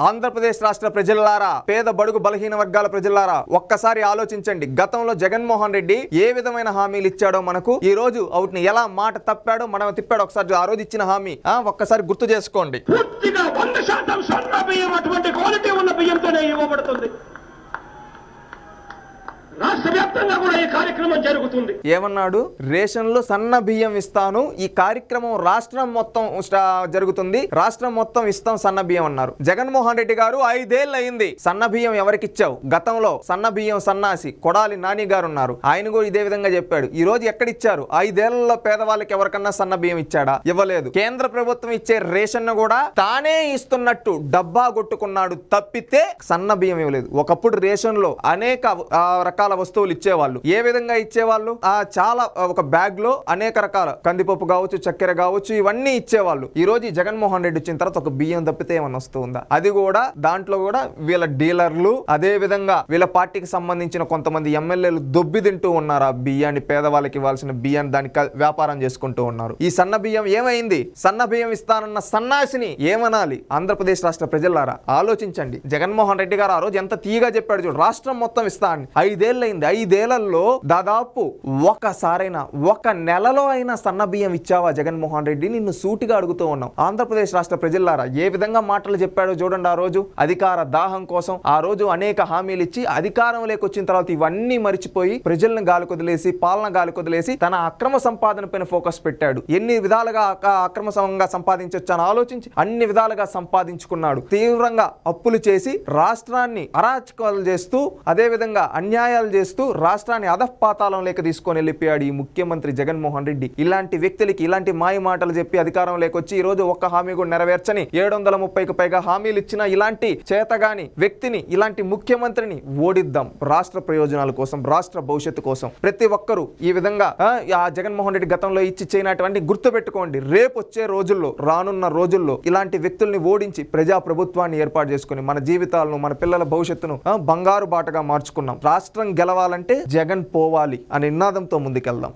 ఆంధ్రప్రదేశ్ రాష్ట్ర ప్రజలారా, పేద బడుగు బలహీన వర్గాల ప్రజలారా, ఒక్కసారి ఆలోచించండి. గతంలో జగన్మోహన్ రెడ్డి ఏ విధమైన హామీలు ఇచ్చాడో మనకు, ఈ రోజు అవుట్ని ఎలా మాట తప్పాడో మనం తిప్పాడు. ఒకసారి ఆ రోజు ఇచ్చిన హామీ ఒక్కసారి గుర్తు చేసుకోండి. పూర్తిగా 100% సన్న బియ్యం అటువంటి క్వాలిటీ ఉన్న బియ్యంతోనే ఇవ్వబడుతుంది. రాష్ట్ర వ్యాప్తంగా కూడా ఈ కార్యక్రమం జరుగుతుంది. ఏమన్నాడు? రేషన్లు సన్న బియ్యం ఇస్తాను, ఈ కార్యక్రమం రాష్ట్రం మొత్తం జరుగుతుంది, రాష్ట్రం మొత్తం ఇస్తాం సన్న బియ్యం అన్నారు. జగన్మోహన్ రెడ్డి గారు 5 ఏళ్ళు అయింది. సన్న బియ్యం ఎవరికి ఇచ్చావు? గతంలో సన్న బియ్యం సన్నాసి కొడాలి నాని గారు ఉన్నారు, ఆయన కూడా ఇదే విధంగా చెప్పాడు. ఈ రోజు ఎక్కడిచ్చారు? 5 ఏళ్లలో పేదవాళ్ళకి ఎవరికన్నా సన్న బియ్యం ఇచ్చాడా? ఇవ్వలేదు. కేంద్ర ప్రభుత్వం ఇచ్చే రేషన్ కూడా తానే ఇస్తున్నట్టు డబ్బా కొట్టుకున్నాడు తప్పితే సన్న బియ్యం ఇవ్వలేదు. ఒకప్పుడు రేషన్ లో అనేక రకాల వస్తువులు ఇచ్చేవాళ్ళు. ఏ విధంగా ఇచ్చేవాళ్ళు? చాలా ఒక బ్యాగ్ లో అనేక రకాల కందిపప్పు కావచ్చు, చక్కెర కావచ్చు, ఇవన్నీ ఇచ్చేవాళ్ళు. ఈ రోజు జగన్మోహన్ రెడ్డి వచ్చిన తర్వాత ఒక బియ్యం తప్పితే ఏమన్నా వస్తుందా? అది కూడా దాంట్లో కూడా వీళ్ళ డీలర్లు, అదే విధంగా వీళ్ళ పార్టీకి సంబంధించిన కొంతమంది ఎమ్మెల్యేలు దొబ్బి తింటూ ఉన్నారు. ఆ బియ్యాన్ని, పేదవాళ్ళకి ఇవ్వాల్సిన బియ్యాన్ని దానికి వ్యాపారం చేసుకుంటూ ఉన్నారు. ఈ సన్న బియ్యం ఏమైంది? సన్న బియ్యం ఇస్తానన్న సన్నాసిని ఏమనాలి? ఆంధ్రప్రదేశ్ రాష్ట్ర ప్రజలారా ఆలోచించండి. జగన్మోహన్ రెడ్డి గారు ఆ రోజు ఎంత తీగా చెప్పాడు చూడు, రాష్ట్రం మొత్తం ఇస్తా అని. 5 ఏళ్ళు అయింది. 5 ఏళ్లలో దాదాపు ఒకసారైనా, ఒక నెలలో అయినా సన్న బియ్యం ఇచ్చావా జగన్మోహన్ రెడ్డి? నిన్ను సూటిగా అడుగుతూ ఉన్నాం. ఆంధ్రప్రదేశ్ రాష్ట్ర ప్రజలారా ఏ విధంగా మాటలు చెప్పాడో చూడండి. ఆ రోజు అధికార దాహం కోసం ఆ రోజు అనేక హామీలు ఇచ్చి అధికారం లేకొచ్చిన తర్వాత ఇవన్నీ మరిచిపోయి ప్రజలను గాలికొదిలేసి, పాలన గాలికొదిలేసి తన అక్రమ సంపాదన పైన ఫోకస్ పెట్టాడు. ఎన్ని విధాలుగా అక్రమంగా సంపాదించవచ్చు అని ఆలోచించి అన్ని విధాలుగా సంపాదించుకున్నాడు. తీవ్రంగా అప్పులు చేసి రాష్ట్రాన్ని అరాచకాలు చేస్తూ, అదే విధంగా అన్యాయాలు చేస్తూ రాష్ట్రాన్ని అధఃపాతాళం లేక తీసుకొని వెళ్ళిపోయాడు ఈ ముఖ్యమంత్రి జగన్మోహన్ రెడ్డి. ఇలాంటి వ్యక్తులకి ఇలాంటి మాయ మాటలు చెప్పి అధికారం లేకొచ్చి ఈ రోజు ఒక్క హామీ కూడా నెరవేర్చని 730కి పైగా హామీలు ఇచ్చిన ఇలాంటి చేతగాని వ్యక్తిని, ఇలాంటి ముఖ్యమంత్రిని ఓడిద్దాం. రాష్ట్ర ప్రయోజనాల కోసం, రాష్ట్ర భవిష్యత్తు కోసం ప్రతి ఒక్కరూ ఈ విధంగా ఆ జగన్మోహన్ రెడ్డి గతంలో ఇచ్చి చేయనటువంటి గుర్తు పెట్టుకోండి. రేపు వచ్చే రోజుల్లో, రానున్న రోజుల్లో ఇలాంటి వ్యక్తుల్ని ఓడించి ప్రజా ప్రభుత్వాన్ని ఏర్పాటు చేసుకుని మన జీవితాలను, మన పిల్లల భవిష్యత్తును బంగారు బాటగా మార్చుకున్నాం. రాష్ట్రం గెలవాలంటే జగన్ పోవాలి అనే నినాదంతో ముందుకెళ్దాం.